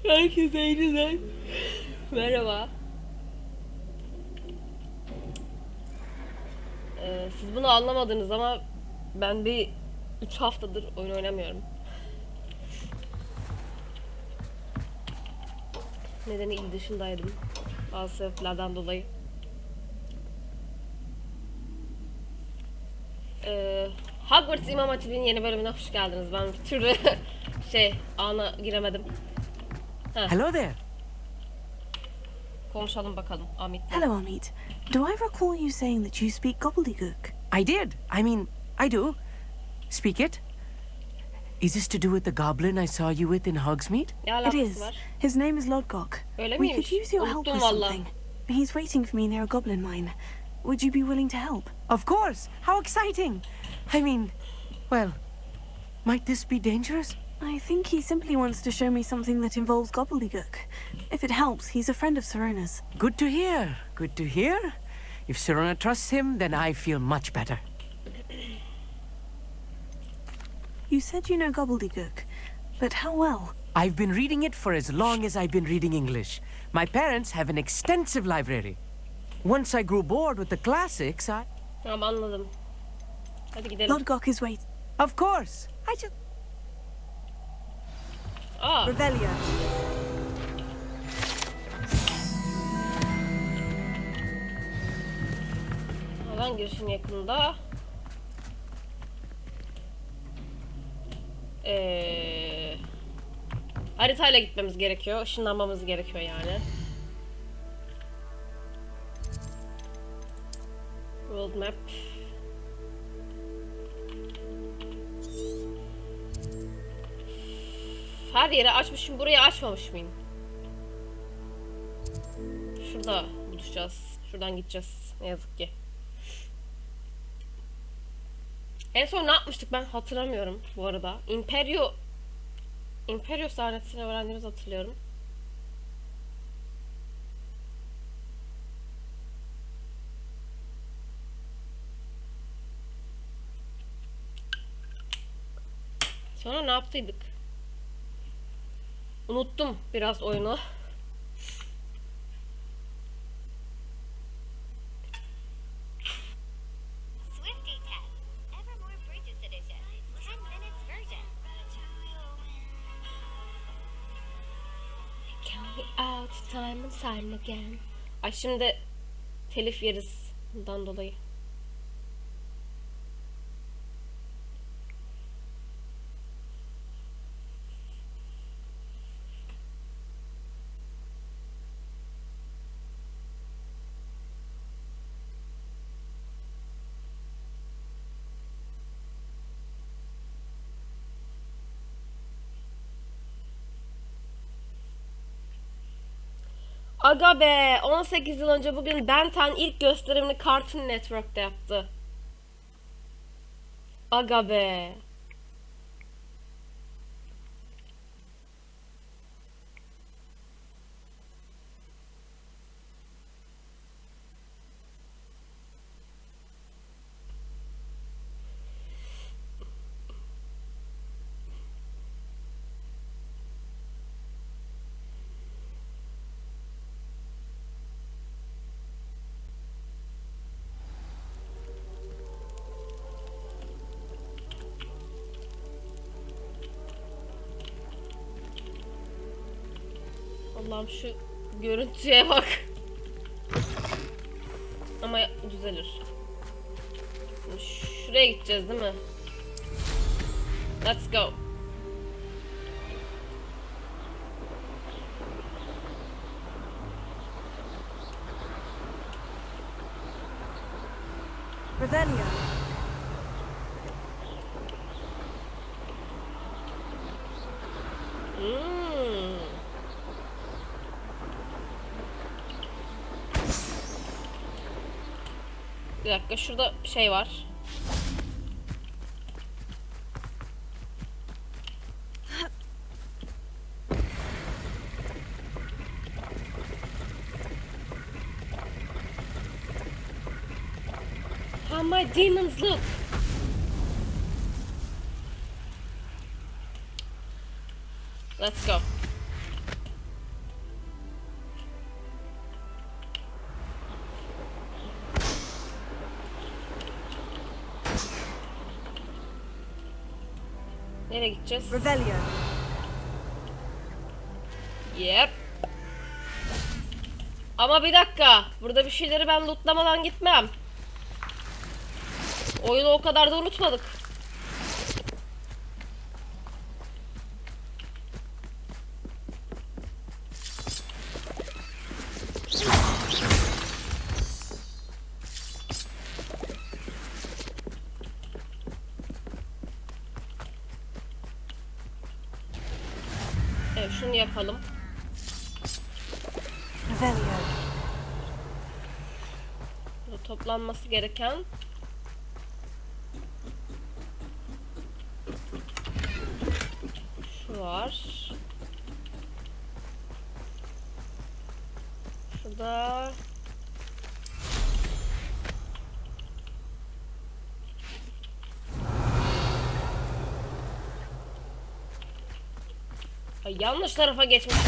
Herkese merhaba. Siz bunu anlamadınız ama ben bir 3 haftadır oyun oynamıyorum. Nedeni il dışındaydım. Bazı sebeplerden dolayı. Hogwarts İmam Hatip'in yeni bölümüne hoş geldiniz. Ben bir türlü ana giremedim. Hello there. Konuşalım bakalım Amit'le. Hello, Amit. Do I recall you saying that you speak gobbledygook? I did. I do. Speak it. Is this to do with the goblin I saw you with in Hogsmeade? Ne It alakası is. var? His name is Lodgok. Öyle We miymiş? could use your help Unuttum with valla. something. He's waiting for me near a goblin mine. Would you be willing to help? Of course. How exciting. Well, might this be dangerous? I think he simply wants to show me something that involves gobbledygook. If it helps, he's a friend of Serena's. Good to hear. Good to hear. If Serena trusts him, then I feel much better. You said you know gobbledygook, but how well? I've been reading it for as long as I've been reading English. My parents have an extensive library. Once I grew bored with the classics, Tamam, anladım. Hadi gidelim. Lodgok is waiting. Of course. Revelio. Alan girişin yakında. Haritayla gitmemiz gerekiyor. Işınlanmamız gerekiyor yani. World map. Her yeri açmışım. Burayı açmamış mıyım? Şurada buluşacağız. Şuradan gideceğiz. Ne yazık ki. En son ne yapmıştık ben hatırlamıyorum bu arada. Imperio sahnesini öğrendiğimizi hatırlıyorum. Sonra ne yaptıydık? Unuttum biraz oyunu. Time and time again. Ay şimdi telif yeriz bundan dolayı. Aga be, 18 yıl önce bugün Ben 10 ilk gösterimini Cartoon Network'te yaptı. Aga be. Allah'ım şu görüntüye bak. Ama düzelir. Şimdi şuraya gideceğiz değil mi? Let's go. Revelio. Bir dakika, şurada bir şey var. How my demons look. Let's go. Nereye gideceğiz? Revelio. Yep. Ama bir dakika. Burada bir şeyleri ben lootlamadan gitmem. Oyunu o kadar da unutmadık. Evet, şunu yapalım. Revelio. Burada toplanması gereken şu var. Şurada ay, yanlış tarafa geçmişim.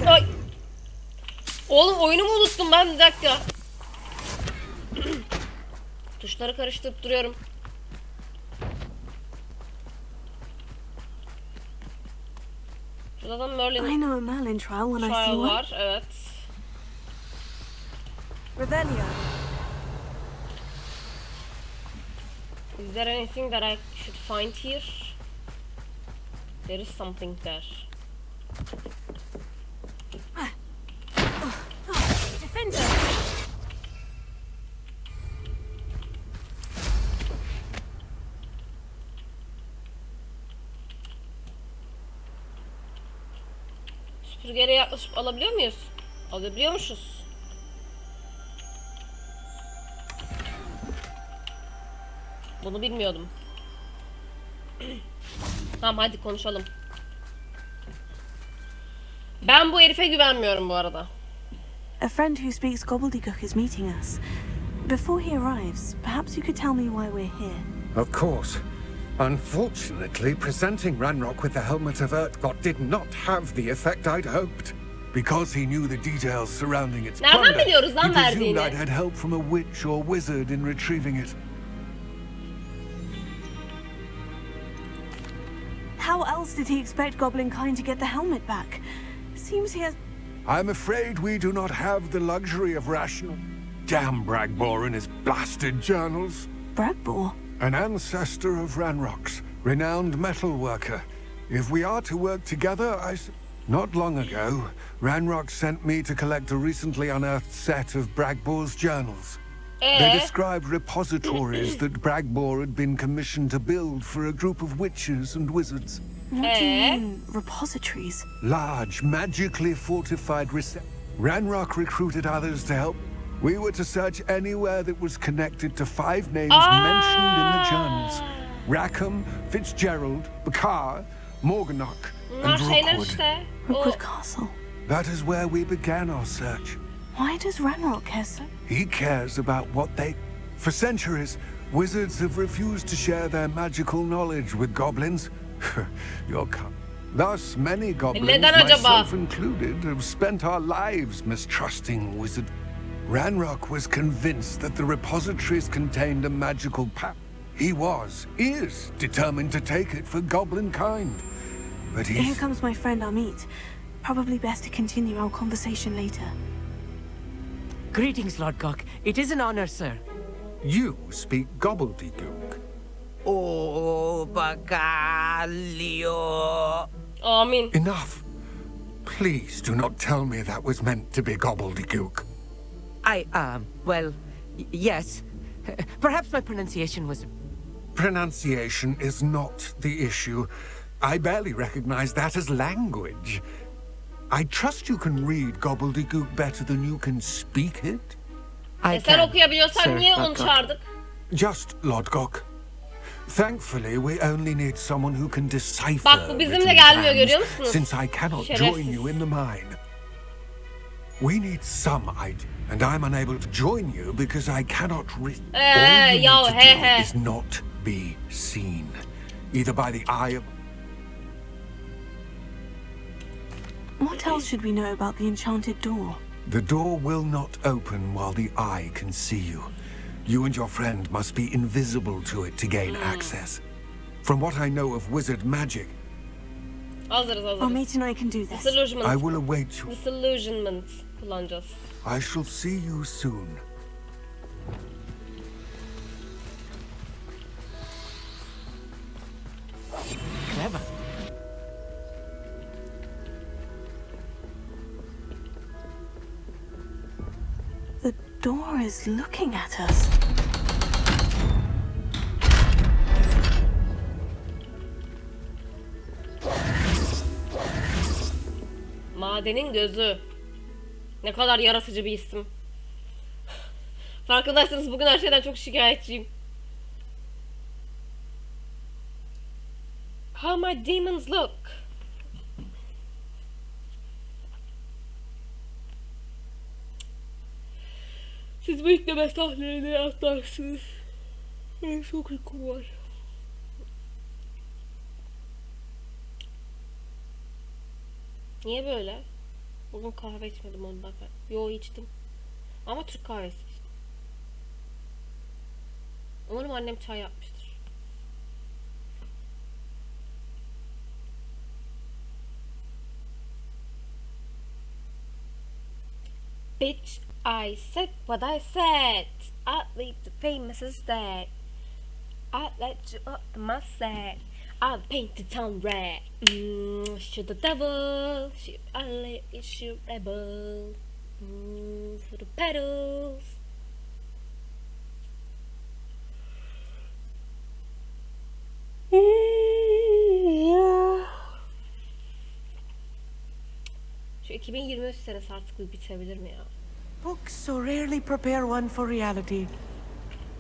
Ay. Oğlum oyunu mu unuttum ben, bir dakika. Tuşları karıştırıp duruyorum. Şurada da I Merlin'in know a Merlin trial when I see trial one. var, evet. Revelio. Is there anything that I should find here? There is something there. Defender. Süpürgeyle yaklaşıp alabiliyor muyuz? Alabiliyormuşuz. Bunu bilmiyordum. Tamam, hadi konuşalım. Ben bu herife güvenmiyorum bu arada. A friend who speaks gobbledygook is meeting us. Before he arrives, perhaps you could tell me why we're here. Of course. Unfortunately, presenting Ranrock with the Helmet of Urtkot did not have the effect I'd hoped. Because he knew the details surrounding its Nereden plunder, biliyoruz lan he presumed verdiğini? I'd had help from a witch or wizard in retrieving it. How else did he expect goblin kind to get the helmet back? Seems he has... I'm afraid we do not have the luxury of rational... Damn Bragbor and his blasted journals. Bragbor? An ancestor of Ranrock's, renowned metal worker. If we are to work together, Not long ago, Ranrock sent me to collect a recently unearthed set of Bragbor's journals. They described repositories that Bragbor had been commissioned to build for a group of witches and wizards. What do you mean, repositories? Large, magically fortified Ranrock recruited others to help. We were to search anywhere that was connected to 5 names mentioned in the journals. Rackham, Fitzgerald, Bakar, Morganach, and Rookwood. Rookwood Castle. That is where we began our search. Why does Ranrock care so? He cares about what they... For centuries, wizards have refused to share their magical knowledge with goblins. Thus, many goblins, myself included, have spent our lives mistrusting wizards. Ranrock was convinced that the repositories contained a magical power. He is determined to take it for goblin kind. But Here comes my friend Amit. Probably best to continue our conversation later. Greetings, Lord Cock. It is an honor, sir. You speak gobbledygook. Oh, Bagalio. Amin. Enough. Please do not tell me that was meant to be gobbledygook. Well, yes. Perhaps my pronunciation was... Pronunciation is not the issue. I barely recognize that as language. I trust you can read gobbledygook better than you can speak it. Sen okuyabiliyorsan niye onu çağırdık? Just, Lodgok. Thankfully, we only need someone who can decipher Bak bu bizimle written gelmiyor, plans, görüyor musunuz? since I cannot join you in the mine. We need some idea, and I'm unable to join you because I cannot read. All you need to do is not be seen, either by the eye of... What else should we know about the enchanted door? The door will not open while the eye can see you. You and your friend must be invisible to it to gain access. From what I know of wizard magic, Hazırız. Our mate and I can do this. Disillusionment. I will await you. Disillusionment kullanacağız. I shall see you soon. Clever. The door is looking at us. Madenin gözü. Ne kadar yaratıcı bir isim. Farkındaysanız bugün her şeyden çok şikayetçiyim. How my demons look. Siz bu yükleme sahnelerine yaslarsınız. Benim çok uykum var. Niye böyle? Bugün kahve içmedim ondan ben. Yo içtim. Ama Türk kahvesi içtim. Umarım annem çay yapmıştır. Bitch, I said what I said. I'd leave the famous instead. I'd let you up to my set. I'll paint the town red. Shoot the devil. Shoot a lady, shoot rebel. For the pedals. Şu 2023 senesi artık bir bitebilir mi ya? Books so rarely prepare one for reality.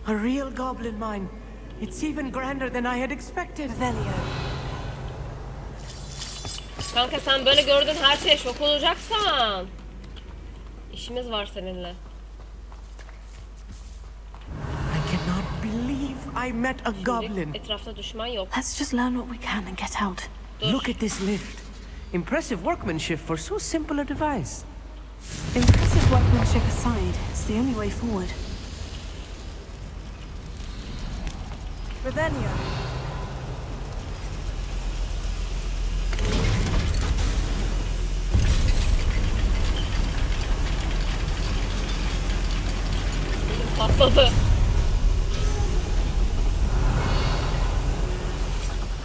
A real goblin mine. It's even grander than I had expected. Velio. Kanka sen böyle gördüğün her şeye şok olacaksan işimiz var seninle. I cannot believe I met a goblin. Etrafta düşman yok. Let's just learn what we can and get out. Look at this lift. Impressive workmanship for so simple a device. Impressive workmanship aside, it's the only way forward. Revelio. Patladı.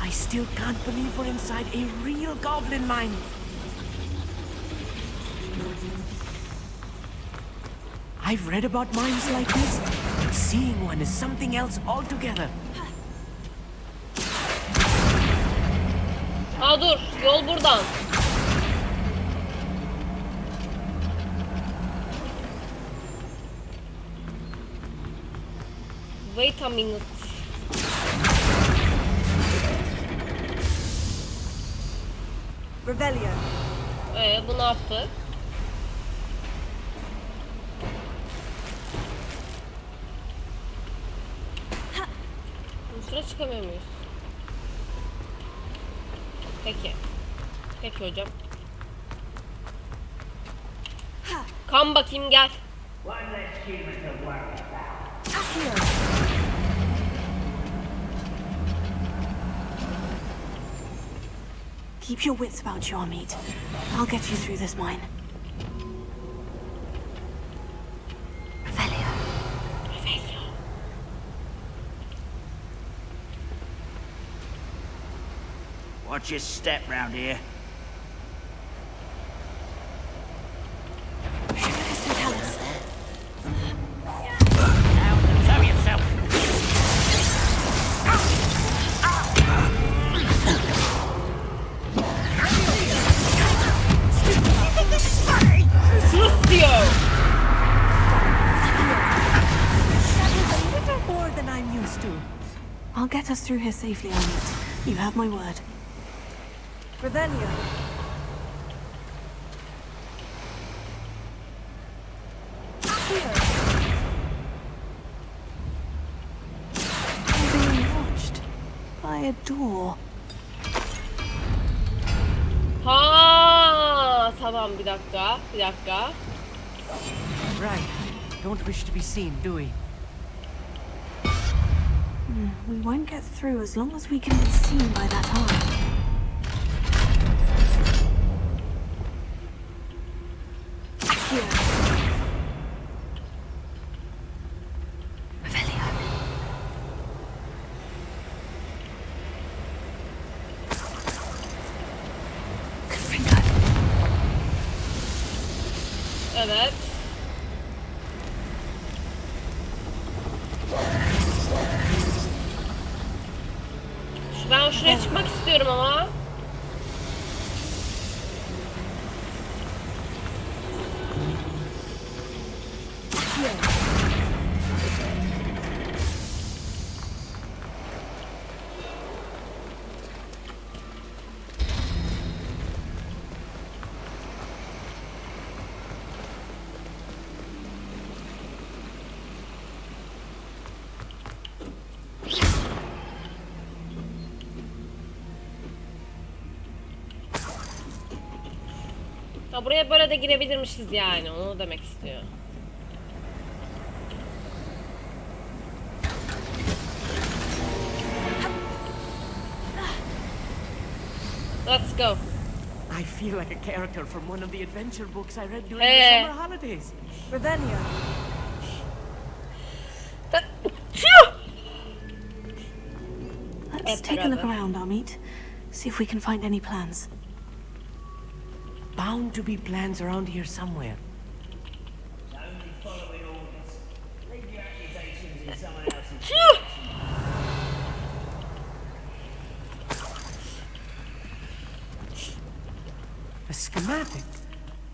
I still can't believe we're inside a real goblin mine. I've read about mines like this, but seeing one is something else altogether. Aa dur, yol buradan. Wait a minute. Revelio. Bu ne yaptı? Üstüne çıkamıyor muyuz? Peki. Peki hocam. Kan bakayım gel. Keep your wits about you, Amit. I'll get you through this mine. Revelio. Revelio. Watch your step round here. Show yourself. Sus diyor. A little more than I'm used to. I'll get us through here safely, Amit. You have my word. Revelio. I'm being watched by a door. Ha, tamam bir dakika. Bir dakika. Right. Don't wish to be seen, do we? We won't get through as long as we can be seen by that eye. Here. Revelio. Confringo. Evet. Ben şuraya çıkmak istiyorum ama. Ha, buraya böyle de girebilirmişiz yani, onu demek istiyor. Let's go. I feel like a character from one of the adventure books I read during the summer holidays. Revelio. Let's take a look around, Amit. See if we can find any plans. Bound to be plans around here somewhere. Only following orders. Leave your accusations in someone else's. A schematic.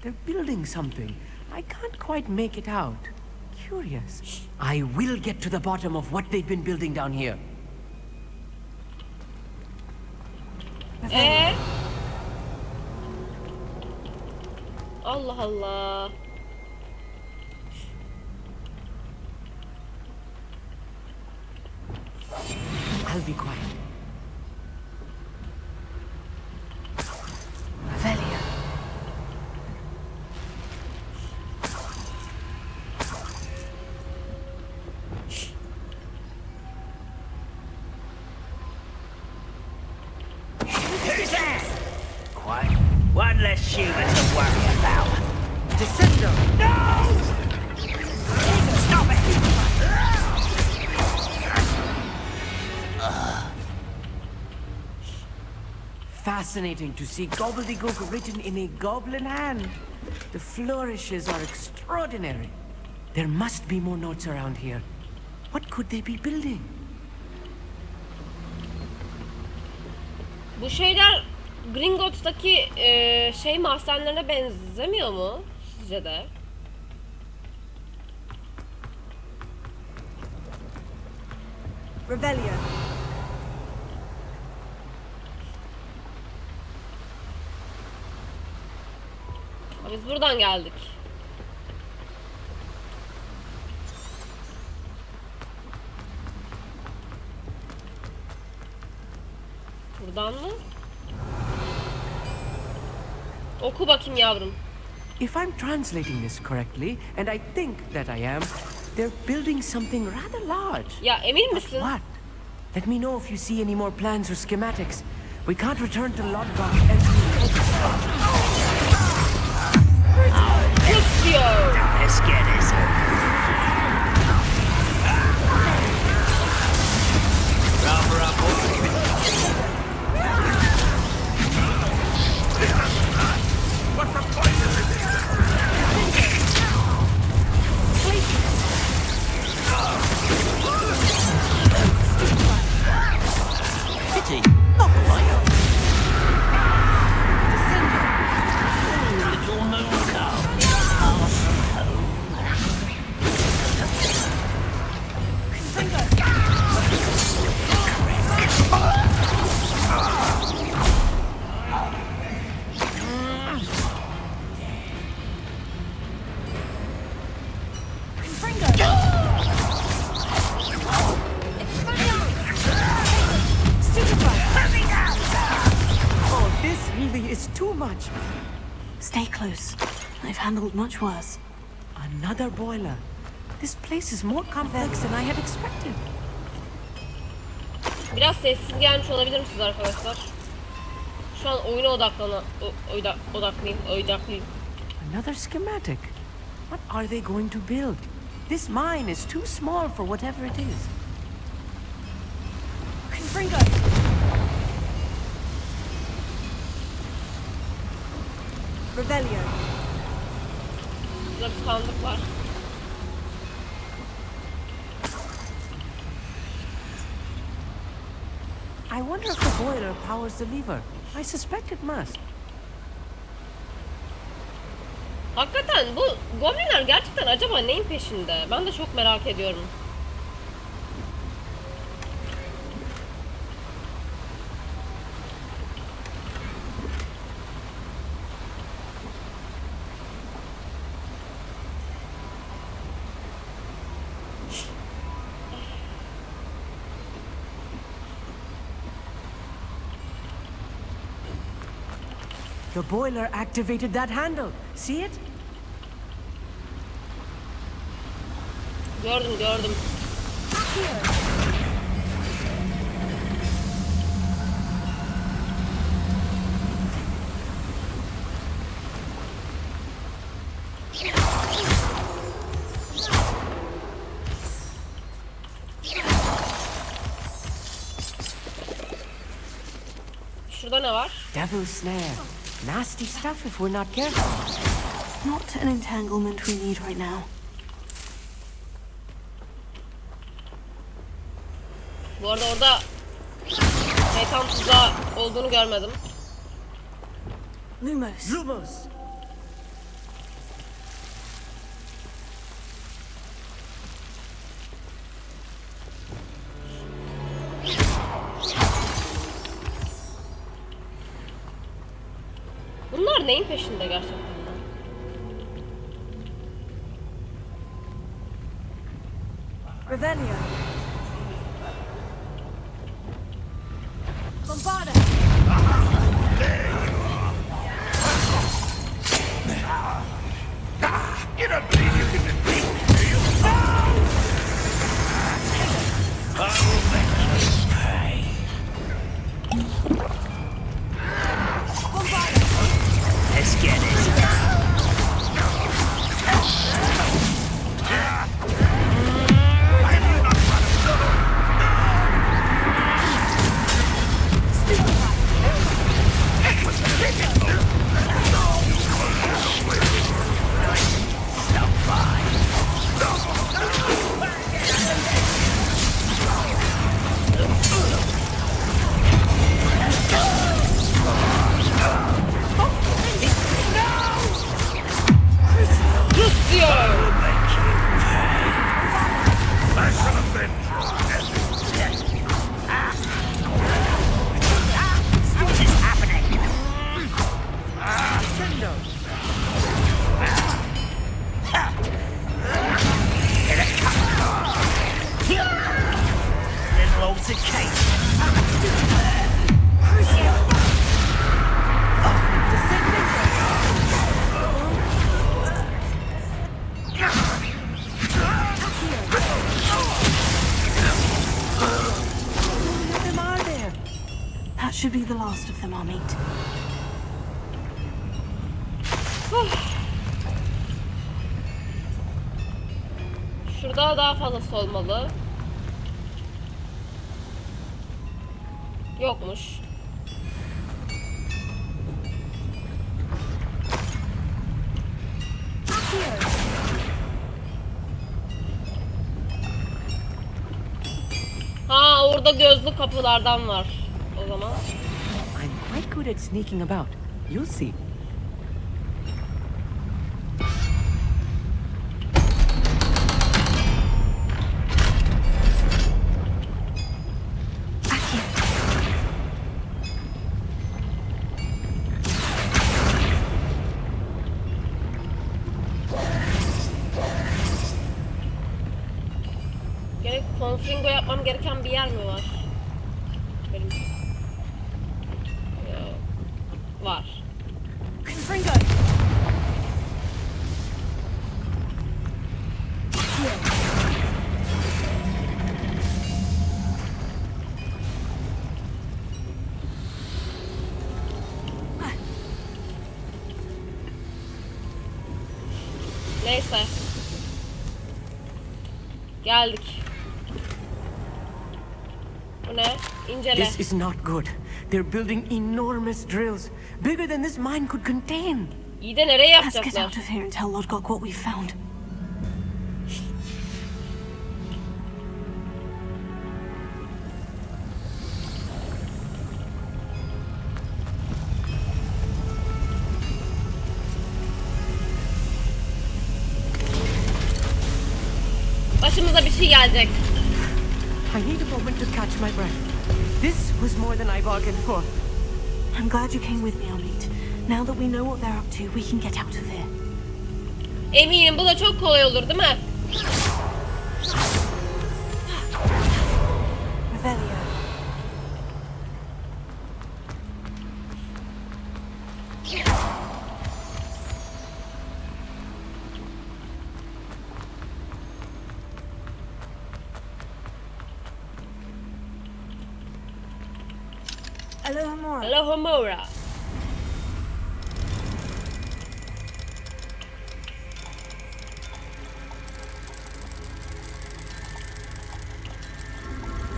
They're building something. I can't quite make it out. Curious. I will get to the bottom of what they've been building down here. Allah Allah. I'll be quiet. Revelio. Who's that? Quiet. One less human to worry about. Descendo! No! Stop it! Fascinating to see gobbledygook written in a goblin hand. The flourishes are extraordinary. There must be more notes around here. What could they be building? Bu şeyler Gringotts'taki şey mahzenlerine benzemiyor mu sizce de? Revelio. Ha, biz buradan geldik. Buradan mı? Oku bakayım yavrum. If I'm translating this correctly, and I think that I am, they're building something rather large. Ya emin misin? What? Let me know if you see any more plans or schematics. We can't return to Lodgok empty. Kız diyor. Let's get this over. Rubber up, what's the point of this? Pity, not quite. Little moon cow. Oh, this really is too much. Stay close. I've handled much worse. Another boiler. This place is more complex than I had expected. Biraz sessiz gelmiş olabilir misiniz arkadaşlar? Şu an oyuna odaklıyım. Another schematic. What are they going to build? This mine is too small for whatever it is. Confringo! Revelio. Burada bir sandık var. I wonder if the boiler powers the lever. I suspect it must. Hakikaten bu goblinler gerçekten acaba neyin peşinde? Ben de çok merak ediyorum. The boiler activated that handle. See it? Gördüm. Şurada ne var? Devil's snare. Nasty stuff if we're not careful. Not an entanglement we need right now. Bu arada orada şeytan tuzağı olduğunu görmedim. Lumos. Lumos! Bunlar neyin peşinde gerçekten? Revelio. Bombarda. You don't believe you can defeat me, do you? I will make you pay. Let's get it. That should be the last of them, our mate. Şurada daha fazlası olmalı. Yokmuş. Ha, orada gözlü kapılardan var o zaman. I'm quite good at sneaking about. You'll see. Gene konfringo yapmam gereken bir yer mi var? Benim. Yok. Var. Confringo. Neyse. Geldik. Bu ne? İncele. This is not good. They're building enormous drills, bigger than this mine could contain. İyi de nereye Let's get yapacaklar? out of here and tell Lodgok what we found. Başımıza bir şey gelecek. I need a moment to catch my breath. This was more than I bargained for. I'm glad you came with me, Amit. Now that we know what they're up to, we can get out of here. Eminim bu da çok kolay olur değil mi? Revelio. Alohomora. Alohomora.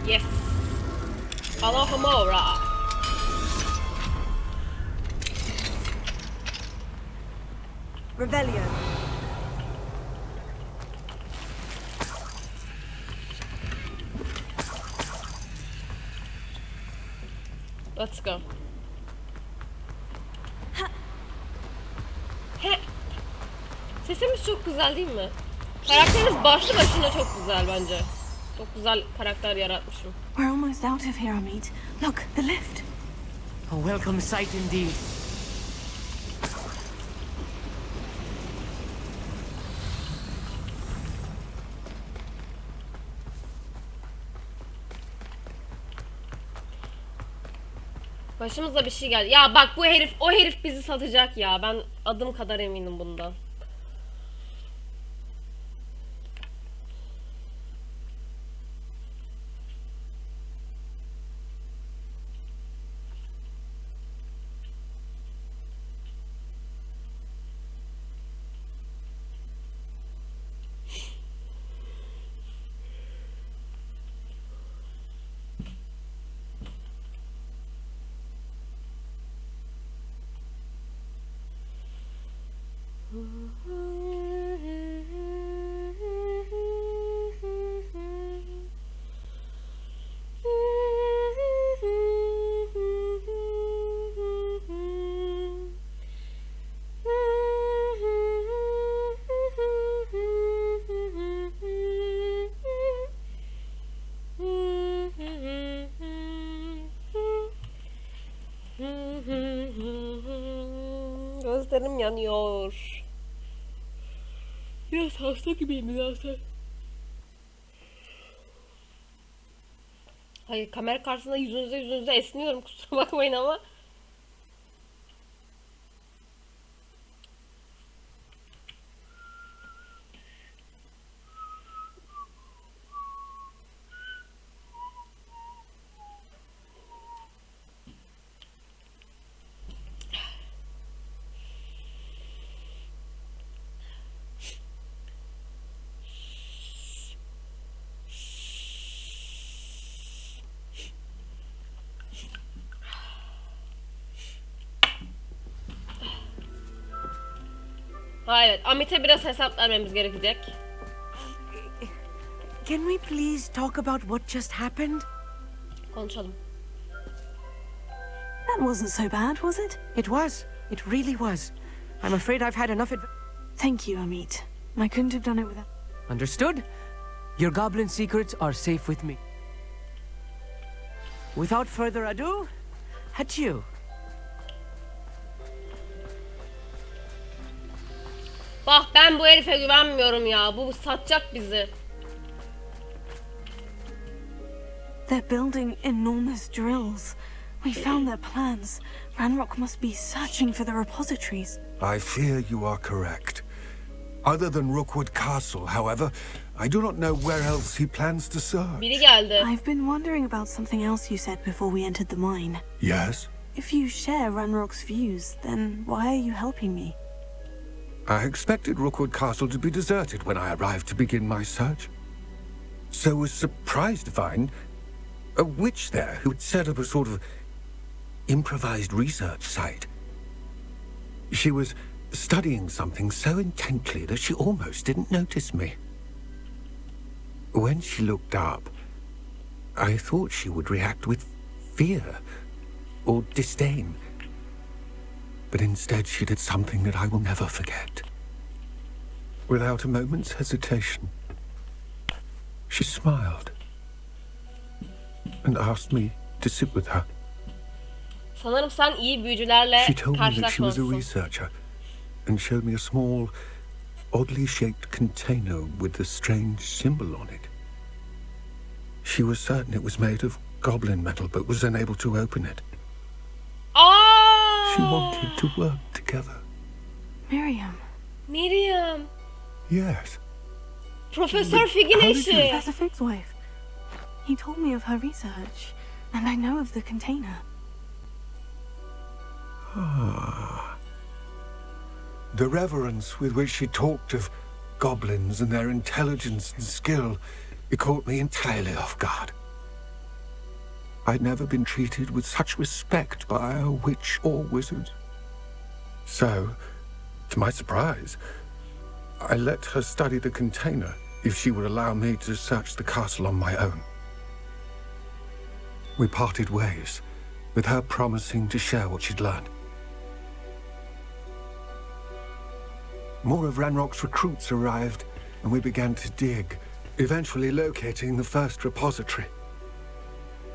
Yes. Alohomora. Revelio. Let's go. He. Sesimiz çok güzel değil mi? Karakterimiz başlı başına çok güzel bence. Çok güzel karakter yaratmışım. We're almost out of here, Amit. Look, the lift. A welcome sight indeed. Başımıza bir şey geldi. Ya bak bu herif, o herif bizi satacak ya. Ben adım kadar eminim bundan. Gözlerim yanıyor. Biraz hasta gibiyim zaten. Hayır, kamera karşısında yüzünüze esniyorum, kusura bakmayın ama. Ha evet, Amit'e biraz hesap vermemiz gerekecek. Can we please talk about what just happened? Konuşalım. That wasn't so bad, was it? It was. It really was. I'm afraid I've had enough Thank you, Amit. I couldn't have done it without... Understood? Your goblin secrets are safe with me. Without further ado, adieu. Bak ben bu herife güvenmiyorum ya. Bu satacak bizi. They're building enormous drills. We found their plans. Ranrock must be searching for the repositories. I fear you are correct. Other than Rookwood Castle, however, I do not know where else he plans to search. Biri geldi. I've been wondering about something else you said before we entered the mine. Yes? If you share Ranrock's views, then why are you helping me? I expected Rookwood Castle to be deserted when I arrived to begin my search. So was surprised to find a witch there who had set up a sort of improvised research site. She was studying something so intently that she almost didn't notice me. When she looked up, I thought she would react with fear or disdain. But instead she did something that I will never forget. Without a moment's hesitation, she smiled and asked me to sit with her. Sanırım sen iyi büyücülerle She told me that she was a karşılaşmalısın. researcher and showed me a small, oddly shaped container with a strange symbol on it. She was certain it was made of goblin metal, but was unable to open it. Aa! She wanted to work together. Miriam. Miriam. Yes. Profesör Fig'in eşi. Professor Fig's wife. He told me of her research, and I know of the container. The reverence with which she talked of goblins and their intelligence and skill, it caught me entirely off guard. I'd never been treated with such respect by a witch or wizard. So, to my surprise, I let her study the container if she would allow me to search the castle on my own. We parted ways, with her promising to share what she'd learned. More of Ranrock's recruits arrived, and we began to dig, eventually locating the first repository.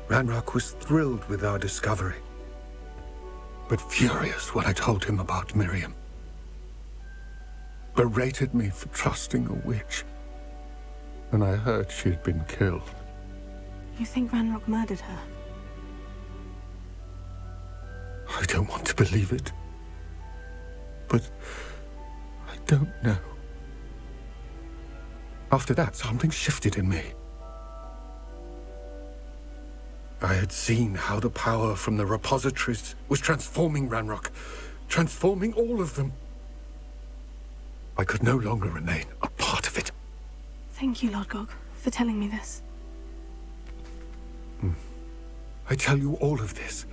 Ranrock was thrilled with our discovery, but furious when I told him about Miriam. Berated me for trusting a witch, and I heard she had been killed. You think Ranrock murdered her? I don't want to believe it, but I don't know. After that, something shifted in me. I had seen how the power from the repositories was transforming Ranrock, transforming all of them. I could no longer remain a part of it. Thank you, Lord Gog, for telling me this. I tell you all of this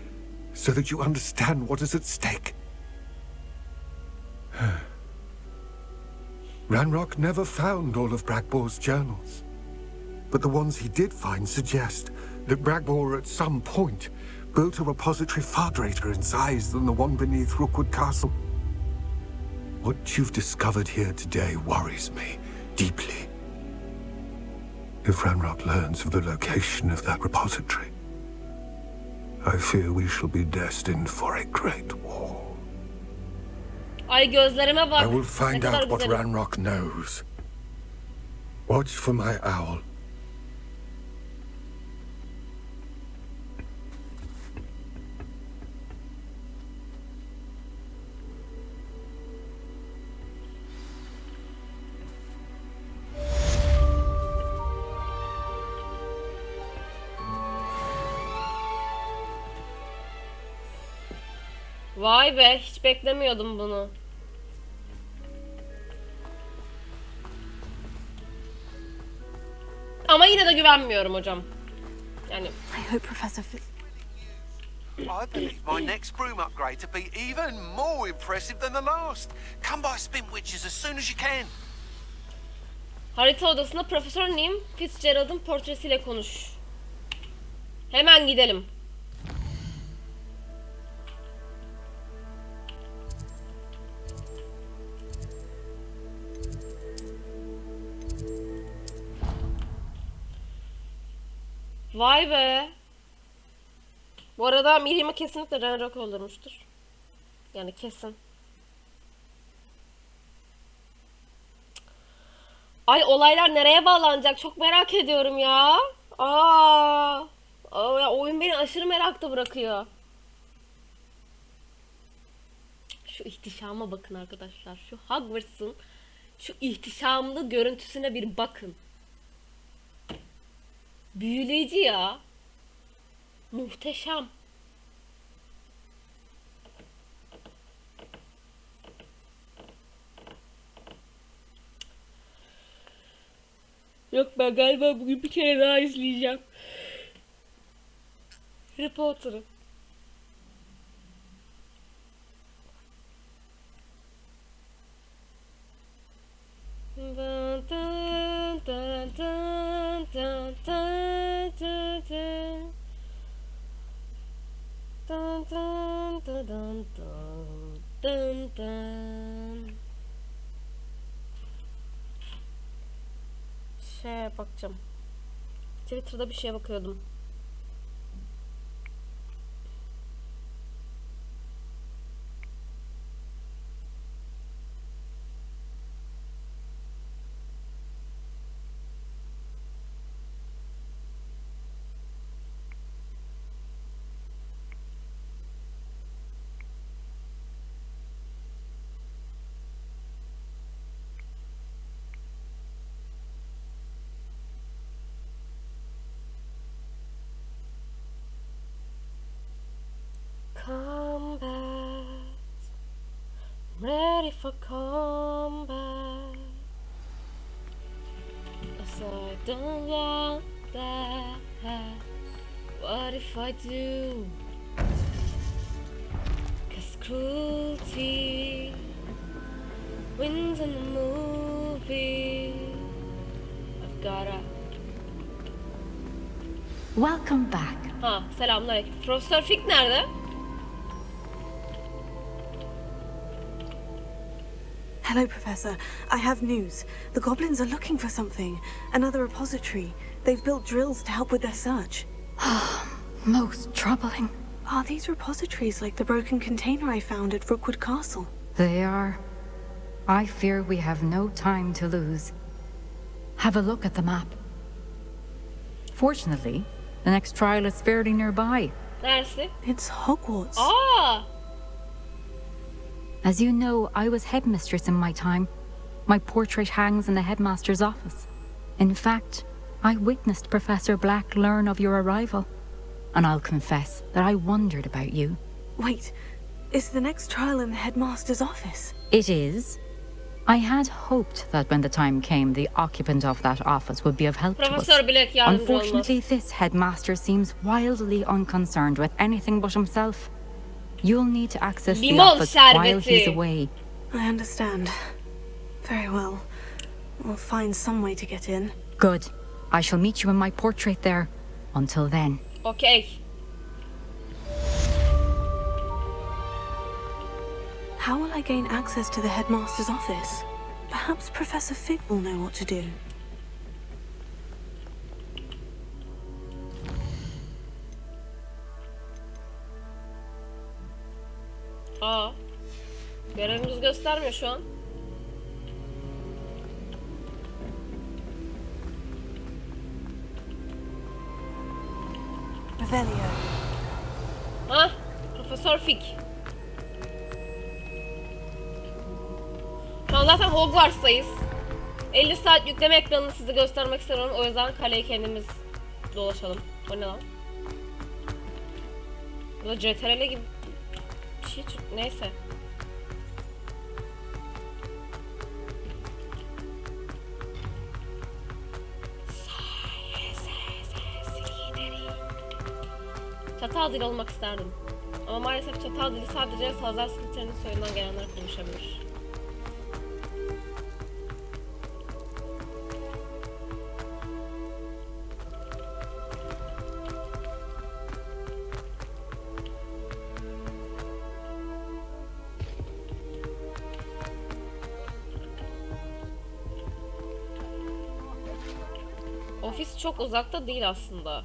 so that you understand what is at stake. Ranrock never found all of Bragbor's journals, but the ones he did find suggest that Bragbor at some point built a repository far greater in size than the one beneath Rookwood Castle. What you've discovered here today worries me deeply. If Ranrock learns of the location of that repository, I fear we shall be destined for a great war. Ay gözlerime bak. I will Ne find kadar out what güzelim. Ranrock knows. Watch for my owl. Vay be, hiç beklemiyordum bunu. Ama yine de güvenmiyorum hocam. Yani I hope Professor Fig... I believe my next broom upgrade to be even more impressive than the last. Come by Spin Witches as soon as you can. harita odasında Profesör Nim Fitzgerald'ın portresiyle konuş. Hemen gidelim. Vay be. Bu arada Miriam'ı kesinlikle Ranrock öldürmüştür. Yani kesin. Ay olaylar nereye bağlanacak? Çok merak ediyorum ya. Ya oyun beni aşırı merakta bırakıyor. Şu ihtişama bakın arkadaşlar. Şu Hogwarts'ın şu ihtişamlı görüntüsüne bir bakın. Büyüleyici ya. Muhteşem. Yok, ben galiba bugün bir kere daha izleyeceğim. Harry Potter'ı. Dun dun dun dun dun dun dun dun. Dun dun dun dun dun dun dun. Bakacağım. Twitter'da bir şeye bakıyordum. Combat, ready for combat. So I don't want that. What if I do? 'Cause cruelty wins in the movie. I've gotta. Welcome back. Ha, selamünaleyküm. Profesör Fig nerede? Hello, Professor. I have news. The goblins are looking for something. Another repository. They've built drills to help with their search. Most troubling. Are these repositories like the broken container I found at Rookwood Castle? They are. I fear we have no time to lose. Have a look at the map. Fortunately, the next trial is fairly nearby. Neresi? It's Hogwarts. Aa! As you know, I was headmistress in my time. My portrait hangs in the headmaster's office. In fact, I witnessed Professor Black learn of your arrival. And I'll confess that I wondered about you. Wait, is the next trial in the headmaster's office? It is. I had hoped that when the time came, the occupant of that office would be of help to us. Profesör Black yardımcı olmaz. Unfortunately, this headmaster seems wildly unconcerned with anything but himself. You'll need to access the Limon office while şerbeti. he's away. I understand. Very well. We'll find some way to get in. Good. I shall meet you in my portrait there. Until then. Okay. How will I gain access to the headmaster's office? Perhaps Professor Fig will know what to do. Aa. Görevimiz göstermiyor şu an. Revelio. Ha? Profesör Fig. Şu an zaten Hogwarts'tayız. 50 saat yükleme ekranını size göstermek istiyorum. O yüzden kaleyi kendimiz dolaşalım. O ne lan? Bu da CTRL gibi bir şey. Neyse. Çatal dili olmak isterdim. Ama maalesef çatal dili sadece Sazlar Slytherin'in soyundan gelenler konuşabilir. Ofis çok uzakta değil aslında.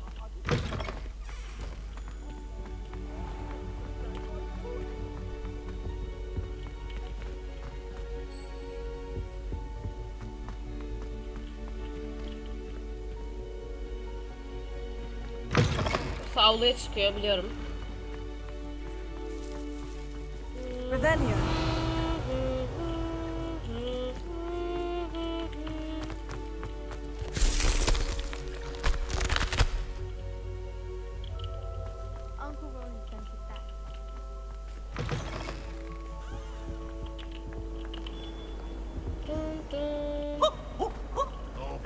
Avluya çıkıyor biliyorum. Revelio.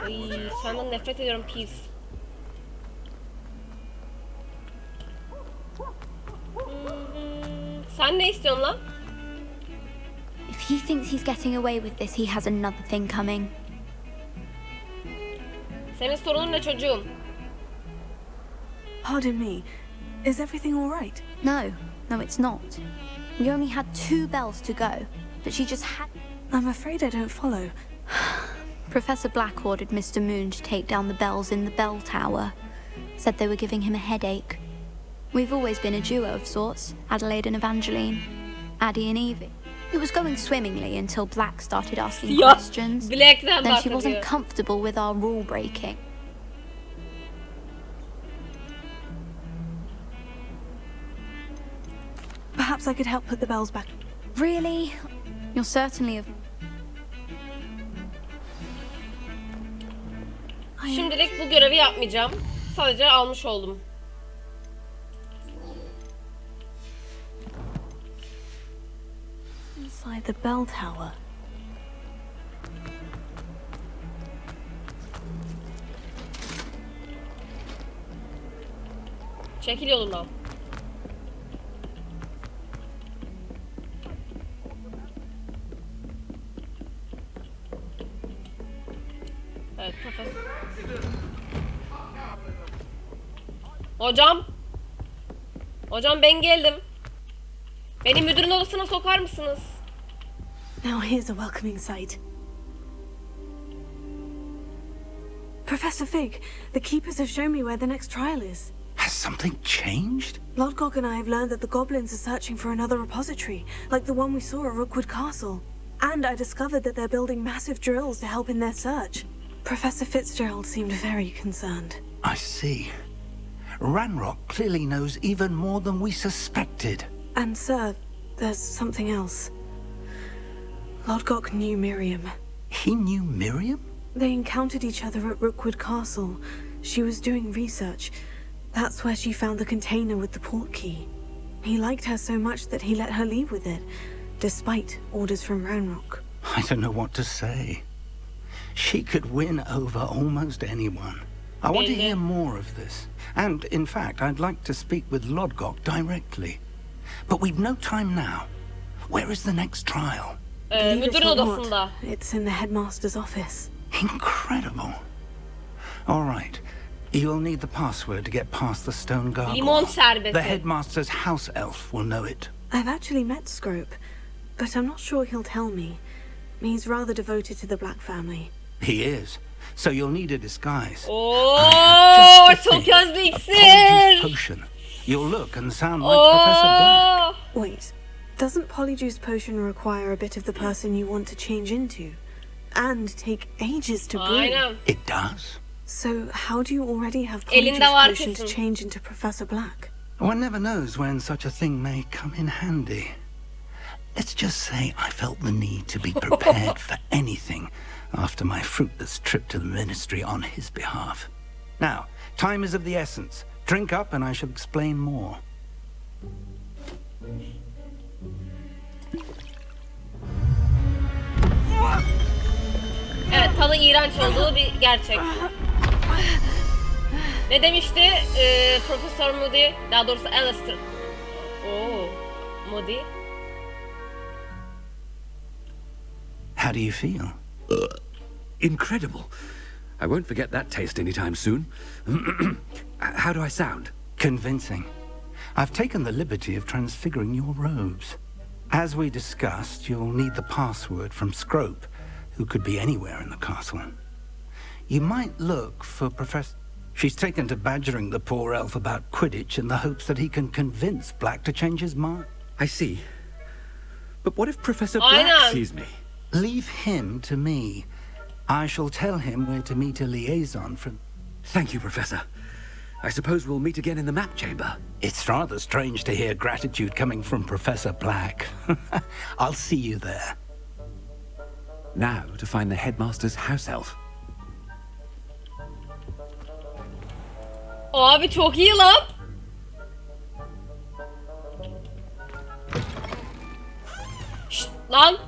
Ay, sen Senden nefret ediyorum pis. Sen ne istiyorsun lan? If he thinks he's getting away with this, he has another thing coming. Senin sorunun ne çocuğum? Pardon me. Is everything all right? No, it's not. We only had 2 bells to go, but she just had... I'm afraid I don't follow. Professor Black ordered Mr. Moon to take down the bells in the bell tower. Said they were giving him a headache. We've always been a duo of sorts, Adelaide and Evangeline, Addie and Evie. It was going swimmingly until Black started asking questions. Black'ten Then she wasn't bahsediyor. comfortable with our rule breaking. Perhaps I could help put the bells back. Really? You're certainly a... Şimdilik bu görevi yapmayacağım. Sadece almış oldum. Inside the bell tower. Çekil yolundan. Evet, profesör. Hocam. Hocam ben geldim. Beni müdürün odasına sokar mısınız? Now here's a welcoming sight. Professor Fig, the keepers have shown me where the next trial is. Has something changed? Lodgok and I have learned that the goblins are searching for another repository, like the one we saw at Rookwood Castle. And I discovered that they're building massive drills to help in their search. Professor Fitzgerald seemed very concerned. I see. Ranrock clearly knows even more than we suspected. And sir, there's something else. Lodgok knew Miriam. He knew Miriam? They encountered each other at Rookwood Castle. She was doing research. That's where she found the container with the port key. He liked her so much that he let her leave with it, despite orders from Ranrock. I don't know what to say. She could win over almost anyone. I want to hear more of this. And, in fact, I'd like to speak with Lodgok directly. But we've no time now. Where is the next trial? Believe it Müdürün or not, odasında. it's in the headmaster's office. Incredible. All right. You'll need the password to get past the stone gargoyle. Limon şerbeti. The headmaster's house elf will know it. I've actually met Scrope, but I'm not sure he'll tell me. He's rather devoted to the Black family. He is. So you'll need a disguise. Ooo, Just to çok think, özlü a iksir. polyjuice potion. You'll look and sound like Professor Black. Wait, doesn't Polyjuice Potion require a bit of the person you want to change into? And take ages to brew? Aynen. It does. So how do you already have Elinde Polyjuice var Potion to kesin. change into Professor Black? One never knows when such a thing may come in handy. Let's just say I felt the need to be prepared for anything after my fruitless trip to the ministry on his behalf. Now, time is of the essence. Drink up and I shall explain more. Evet, tadı iğrenç olduğu bir gerçek. Ne demişti Profesör Moody? Daha doğrusu Alistair. Oo, Moody. How do you feel? Incredible. I won't forget that taste anytime soon. How do I sound? Convincing. I've taken the liberty of transfiguring your robes. As we discussed, you'll need the password from Scrope, who could be anywhere in the castle. You might look for Professor... She's taken to badgering the poor elf about Quidditch in the hopes that he can convince Black to change his mind. I see. But what if Professor Black sees me? Leave him to me. I shall tell him where to meet a liaison from... Thank you, Professor. I suppose we'll meet again in the map chamber. It's rather strange to hear gratitude coming from Professor Black. I'll see you there. Now to find the headmaster's house elf. Abi çok iyi lan. Şşt, lan.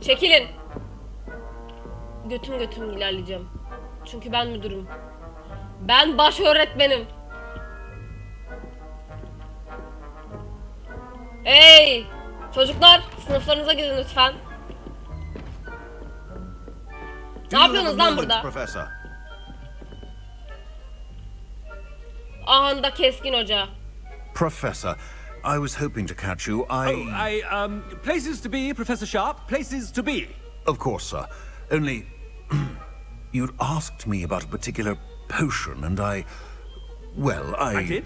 Çekilin. Götüm ilerleyeceğim. Çünkü ben müdürüm. Ben baş öğretmenim. Hey! Çocuklar, sınıflarınıza gidin lütfen. Ne yapıyorsunuz lan burada? Professor. Ahanda keskin hoca. Professor, I was hoping to catch you. Places to be, Professor Sharp. Places to be. Of course, sir. Only... you'd asked me about a particular potion, and well, I did?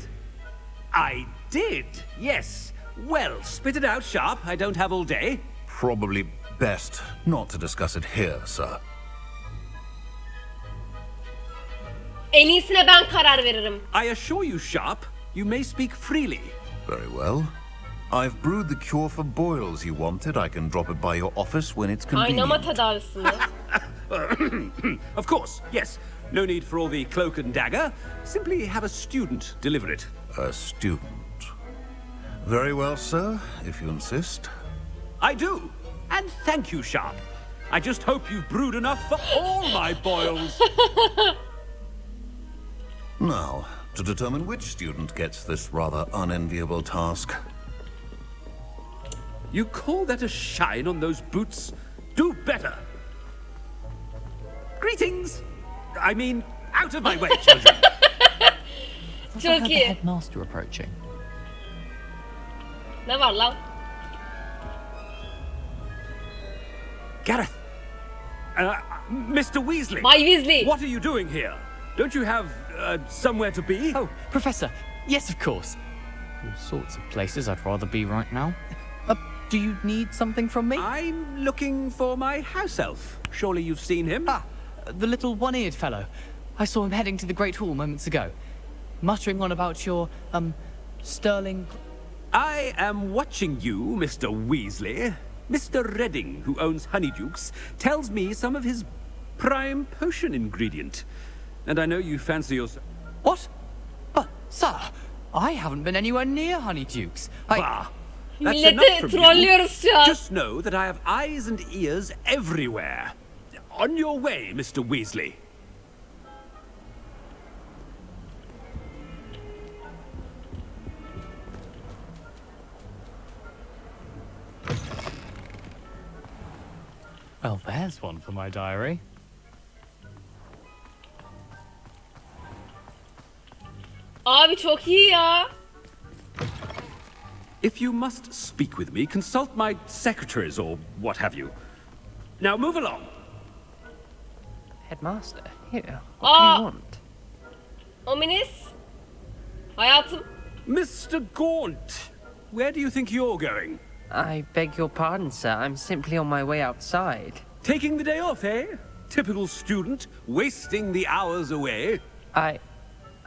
I did, yes. Well, spit it out, Sharp. I don't have all day. Probably best not to discuss it here, sir. En iyisine ben karar veririm. I assure you, Sharp, you may speak freely. Very well. I've brewed the cure for boils you wanted. I can drop it by your office when it's Kaynama convenient. tedavisi mi? Of course, yes. No need for all the cloak and dagger. Simply have a student deliver it. A student. Very well, sir, if you insist. I do. And thank you, Sharp. I just hope you've brewed enough for all my boils. Now, to determine which student gets this rather unenviable task. You call that a shine on those boots? Do better. Greetings. I mean, out of my way, children. Çok iyi. Headmaster approaching. Ne var lan? Gareth. Mr. Weasley. My Weasley. What are you doing here? Don't you have somewhere to be? Oh, Professor. Yes, of course. All sorts of places I'd rather be right now. Do you need something from me? I'm looking for my house elf. Surely you've seen him? Ah, the little one-eared fellow. I saw him heading to the Great Hall moments ago, muttering on about your, sterling... I am watching you, Mr. Weasley. Mr. Redding, who owns Honeydukes, tells me some of his prime potion ingredient. And I know you fancy yourself... What? Sir, I haven't been anywhere near Honeydukes. Bah! That's enough Milleti from you. trollüyoruz şu an. Just know that I have eyes and ears everywhere. On your way, Mr. Weasley. Well, there's one for my diary. Abi çok iyi ya. If you must speak with me, consult my secretaries or what have you. Now move along. Headmaster, here. What do you want? Ominis. Hayatım. Mr. Gaunt, where do you think you're going? I beg your pardon, sir. I'm simply on my way outside. Taking the day off, eh? Typical student, wasting the hours away.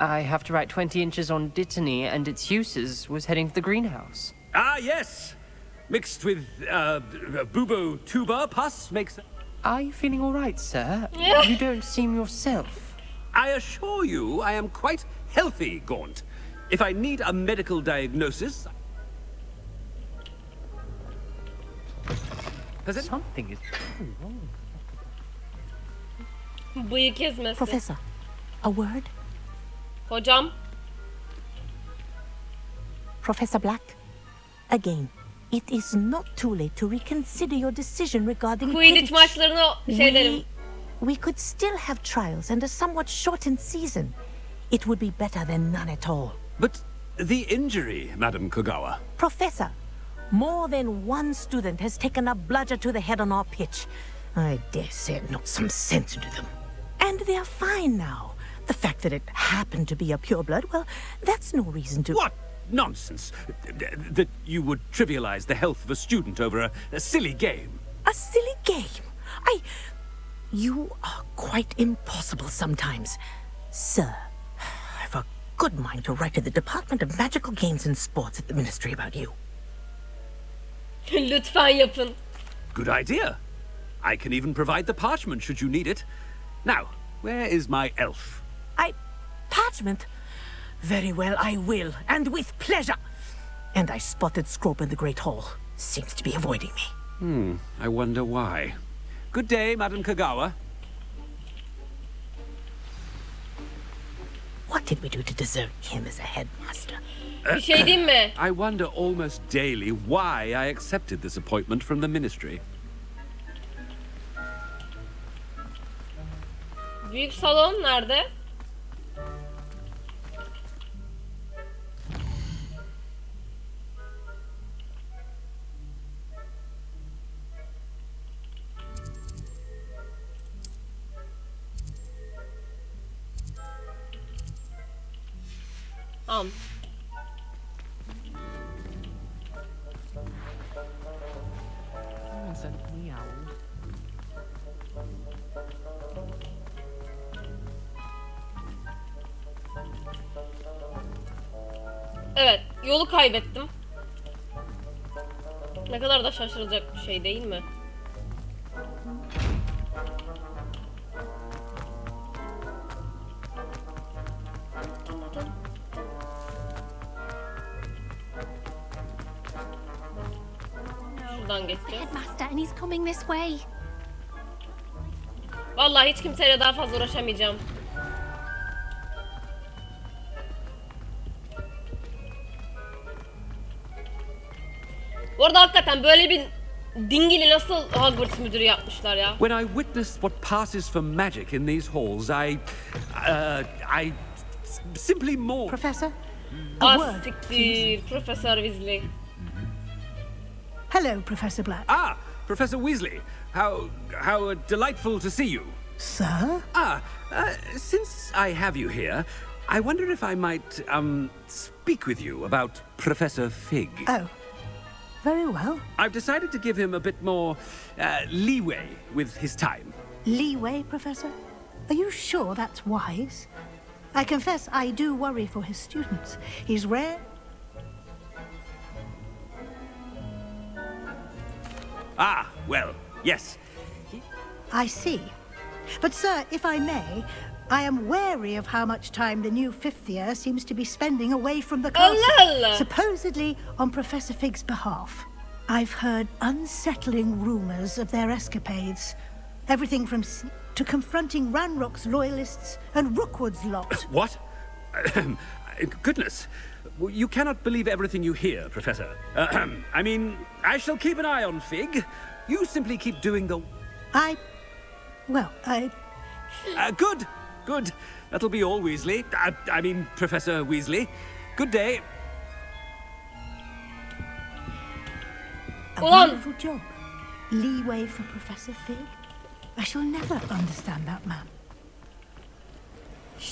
I have to write 20 inches on Dittany and its uses. Was heading to the greenhouse. Ah, yes. Mixed with, bubo tuba pus makes... Are you feeling all right, sir? You don't seem yourself. I assure you I am quite healthy, Gaunt. If I need a medical diagnosis... Something is wrong. Bıyık kesmesi. Professor, a word? Hocam. Professor Black, again, it is not too late to reconsider your decision regarding Quidditch maçlarını şey derim. We could still have trials and a somewhat shortened season. It would be better than none at all. But the injury, Madam Kogawa. Professor, more than one student has taken a bludger to the head on our pitch. I dare say it knocked some sense into them. And they're fine now. The fact that it happened to be a pureblood, well, that's no reason to... What nonsense! That you would trivialize the health of a student over a silly game. A silly game? You are quite impossible sometimes. Sir, I've a good mind to write to the Department of Magical Games and Sports at the Ministry about you. Lütfen yapın. Good idea. I can even provide the parchment should you need it. Now, where is my elf? Parchment? Very well, I will, and with pleasure. And I spotted Scrope in the Great Hall. Seems to be avoiding me. I wonder why. Good day, Madam Kogawa. did we do to deserve him as a headmaster? Bir şey diyeyim mi? I wonder almost daily why I accepted this appointment from the ministry. Büyük salon nerede? Tamam. Evet, yolu kaybettim. Ne kadar da şaşıracak bir şey değil mi? Şuradan geçeceğiz. Headmaster, and he's coming this way. Vallahi hiç kimseyle daha fazla uğraşamayacağım. Bu arada hakikaten böyle bir dingili nasıl Hogwarts müdürü yapmışlar ya? When I witnessed what passes for magic in these halls, I simply more. Professor, a word, Siktir, Professor Weasley. Hello, Professor Black. Ah, Professor Weasley. How delightful to see you. Sir? Since I have you here, I wonder if I might speak with you about Professor Fig. Oh. Very well. I've decided to give him a bit more leeway with his time. Leeway, Professor? Are you sure that's wise? I confess I do worry for his students. He's rare. Ah, well, yes. I see. But, sir, if I may, I am wary of how much time the new fifth year seems to be spending away from the castle, supposedly on Professor Fig's behalf. I've heard unsettling rumors of their escapades. Everything from to confronting Ranrock's loyalists and Rookwood's lot. What? Goodness. You cannot believe everything you hear, Professor. I mean, I shall keep an eye on Fig. You simply keep doing the... Good. Good. That'll be all, Weasley. I mean, Professor Weasley. Good day. A wonderful job. Leeway for Professor Fig. I shall never understand that man.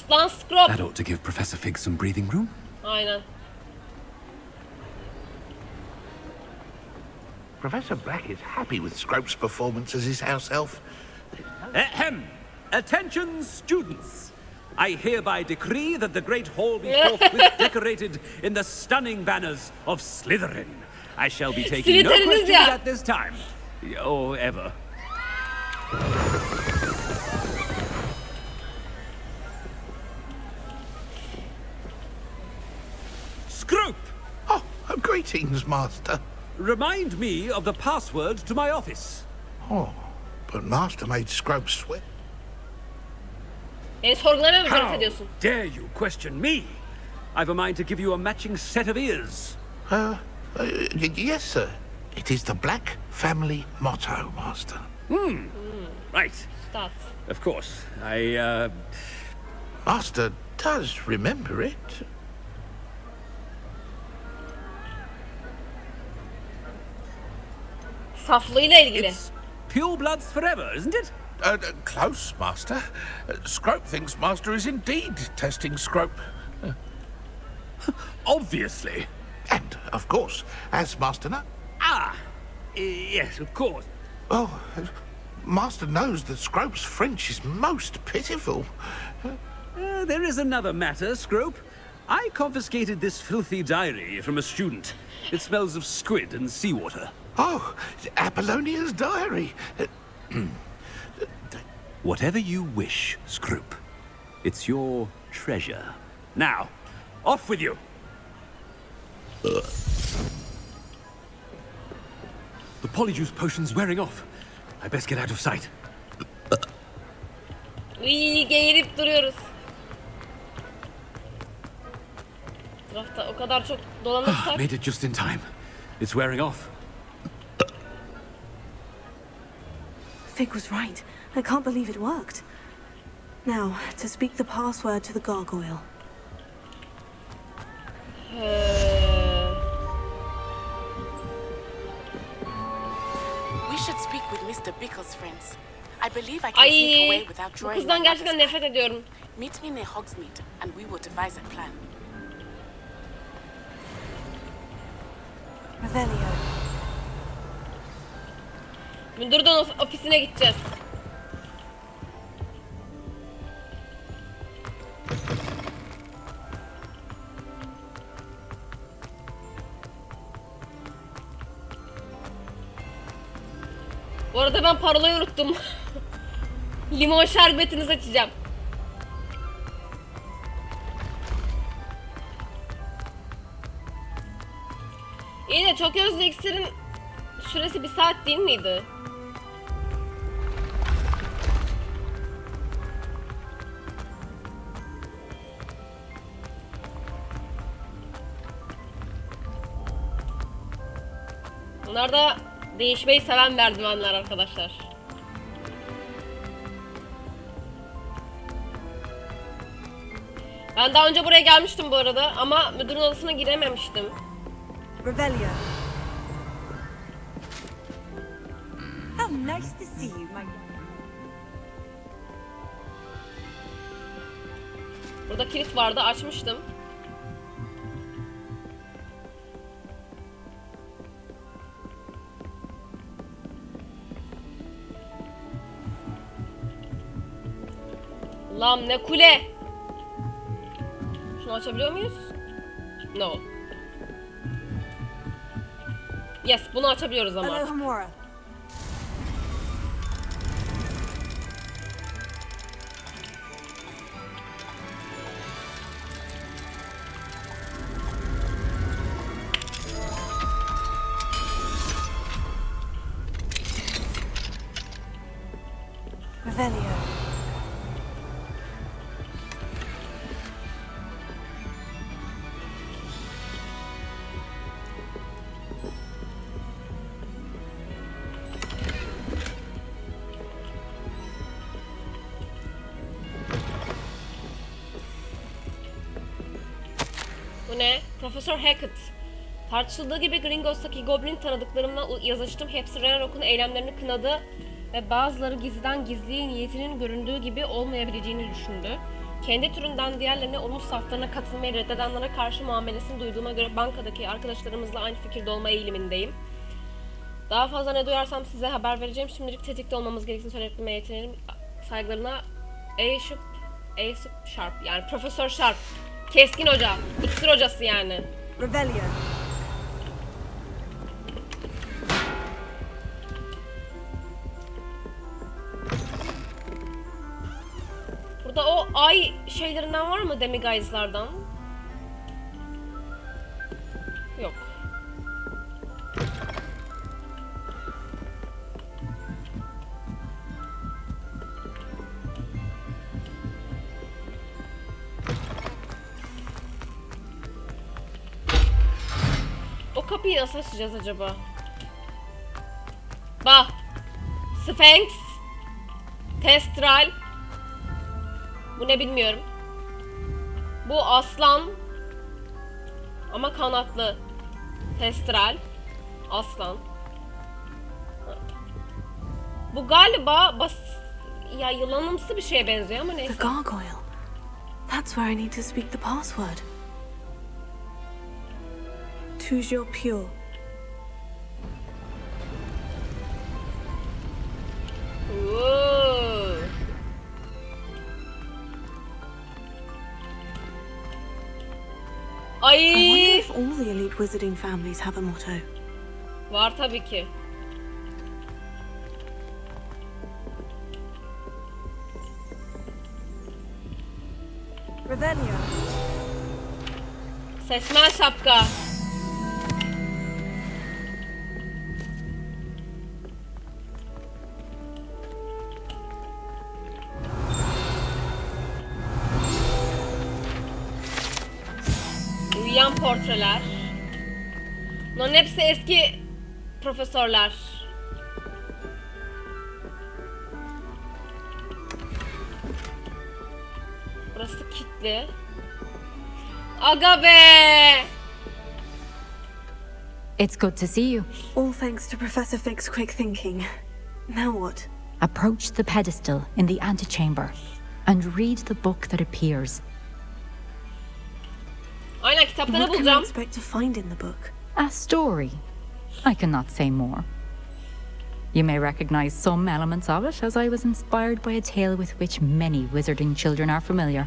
Lan Scrub. That ought to give Professor Fig some breathing room. Aynen. Professor Black is happy with Scrope's performance as his house elf. Ahem. Attention, students. I hereby decree that the Great Hall be forthwith decorated in the stunning banners of Slytherin. I shall be taking no questions at this time. Or ever. Scrope! Oh, greetings, Master. Remind me of the password to my office. Oh, but Master made Scrope sweat. Beni sorgulamaya mı cüret ediyorsun? Dare you question me? I've a mind to give you a matching set of ears. Yes, sir. It is the Black family motto, Master. Right. Start. Of course. Master does remember it. Saflığıyla ilgili. It's pure bloods forever, isn't it? Close, Master. Scrope thinks Master is indeed testing Scrope. Obviously. And, of course, as Master knows... Yes, of course. Oh, Master knows that Scrope's French is most pitiful. There is another matter, Scrope. I confiscated this filthy diary from a student. It smells of squid and seawater. Oh, Apollonia's diary. Whatever you wish, Scrope. It's your treasure. Now, off with you. The polyjuice potion's wearing off. I best get out of sight. İyi geğirip duruyoruz. Etrafta o kadar çok dolanırsak. Made it just in time. It's wearing off. Fig was right. I can't believe it worked. Now, to speak the password to the gargoyle. We should speak with Mr. Bickle's friends. I believe I can sneak away without Bu drawing kızdan my gerçekten mother's nefret ediyorum. Meet me near Hogsmeade and we will devise a plan. Revelio. Müdürden ofisine gideceğiz. Bu arada ben parolayı unuttum. Limon şerbetini seçeceğim. İyi de Çok Özlü İksir'in süresi 1 saat değil miydi? Bunlar da değişmeyi seven merdivenler arkadaşlar. Ben daha önce buraya gelmiştim bu arada ama müdürün odasına girememiştim. Revelio. How nice to see you, my... Burada kilit vardı, açmıştım. Lan ne kule! Şunu açabiliyor muyuz? No. Yes, bunu açabiliyoruz ama. Hello, Hamora. Revelio. Bu ne? Profesör Hackett. Tartışıldığı gibi Gringos'taki Goblin tanıdıklarımla yazıştım. Hepsi Ranrock'un eylemlerini kınadı ve bazıları gizliden gizliye niyetinin göründüğü gibi olmayabileceğini düşündü. Kendi türünden diğerlerine onun saflarına katılmayı reddedenlere karşı muamelesini duyduğuma göre bankadaki arkadaşlarımızla aynı fikirde olma eğilimindeyim. Daha fazla ne duyarsam size haber vereceğim. Şimdilik tetikte olmamız gerektiğini söyleyebilmeye yetinelim. Saygılarına Aesop Sharp, yani Profesör Sharp. Keskin hoca. İksir hocası yani. Revelio. Burada o ay şeylerinden var mı, Demiguise'lardan? Yok. O kapıyı nasıl açacağız acaba? Bak. Sphinx. Testral. Bu ne bilmiyorum. Bu aslan. Ama kanatlı. Testral. Aslan. Bu galiba ya yılanımsı bir şeye benziyor ama neyse. The gargoyle. That's where I need to speak the password. Toujours pure. Ooh. Ay. I wonder if all the elite wizarding families have a motto. Var tabii ki. Revelio. Seçmen şapka. Uyuyan portreler. Bunların hepsi eski profesörler. Burası kilitli. Aga be! It's good to see you. All thanks to Professor Fig's quick thinking. Now what? Approach the pedestal in the antechamber and read the book that appears. Aynen, kitapları What can I bulacağım. expect to find in the book? A story. I cannot say more. You may recognize some elements of it, as I was inspired by a tale with which many wizarding children are familiar.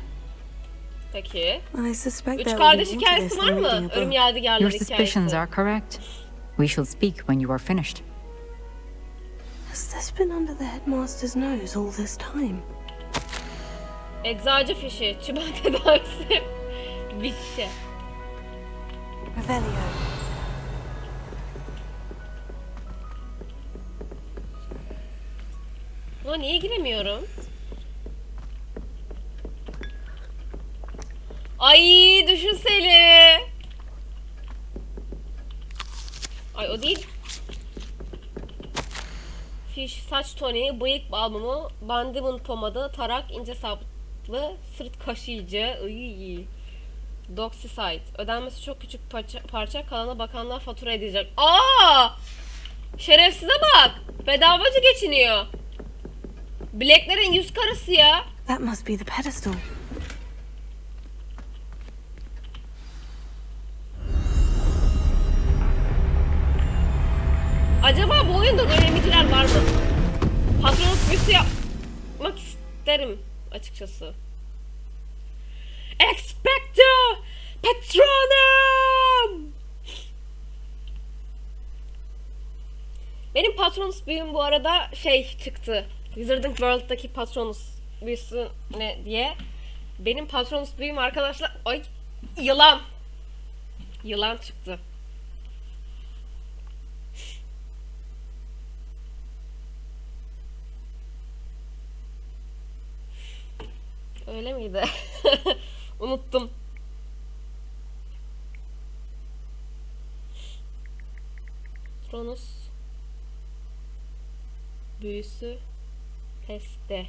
Peki. I suspect Üç there kardeş will be more to hikayesi this var than mı? reading a Ölüm book. yadigarları Your hikayesi. suspicions are correct. We shall speak when you are finished. Has this been under the headmaster's nose all this time? Eczacı fişi, çıban tedavisi. Bir şey. Revelio. Buna niye giremiyorum? Ay düşünsene. Ay o değil. Fiş, saç toniği, bıyık balmumu, bandimun pomadı, tarak, ince saplı, sırt kaşıyıcı. Iy. Doxysite. Ödenmesi çok küçük parça kalana bakanlığa fatura edecek. Aa! Şerefsize bak. Bedavacı geçiniyor. Black'lerin yüz karısı ya. That must be the pedestal. Acaba bu oyunda dönemiciler var mı? Patronus büyüsü yapmak isterim açıkçası. Expecto Patronum! Benim Patronus büyüm bu arada şey çıktı. Wizarding World'daki Patronus büyüsü ne diye. Benim Patronus büyüm arkadaşlar... Ay! Yılan! Yılan çıktı. Öyle miydi? Unuttum. Patronus büyüsü testi.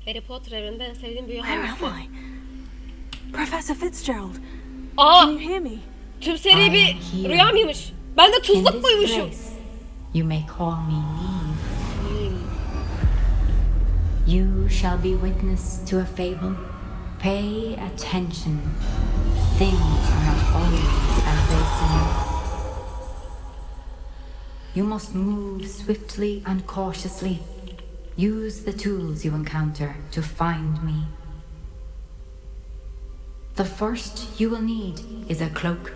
Harry Potter evreninde en sevdiğim büyü Where hangisi? am I? Professor Fitzgerald. Aa! Can you hear me? Tüm seri bir rüya mıymış? Ben de In tuzluk this buymuşum. place, you may call me Neem. You shall be witness to a fable. Pay attention. Things are not always as they seem. You must move swiftly and cautiously. Use the tools you encounter to find me. The first you will need is a cloak.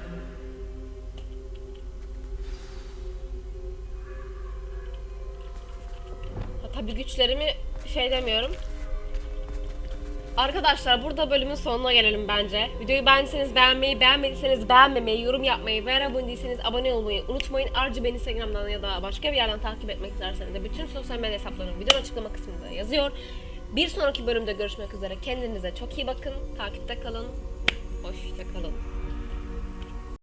Tabii güçlerimi şey demiyorum. Arkadaşlar burada bölümün sonuna gelelim bence. Videoyu beğendiyseniz beğenmeyi, beğenmediyseniz beğenmemeyi, yorum yapmayı ve abone değilseniz abone olmayı unutmayın. Ayrıca beni Instagram'dan ya da başka bir yerden takip etmek isterseniz de bütün sosyal medya hesaplarım videonun açıklama kısmında yazıyor. Bir sonraki bölümde görüşmek üzere. Kendinize çok iyi bakın. Takipte kalın. Hoşça kalın.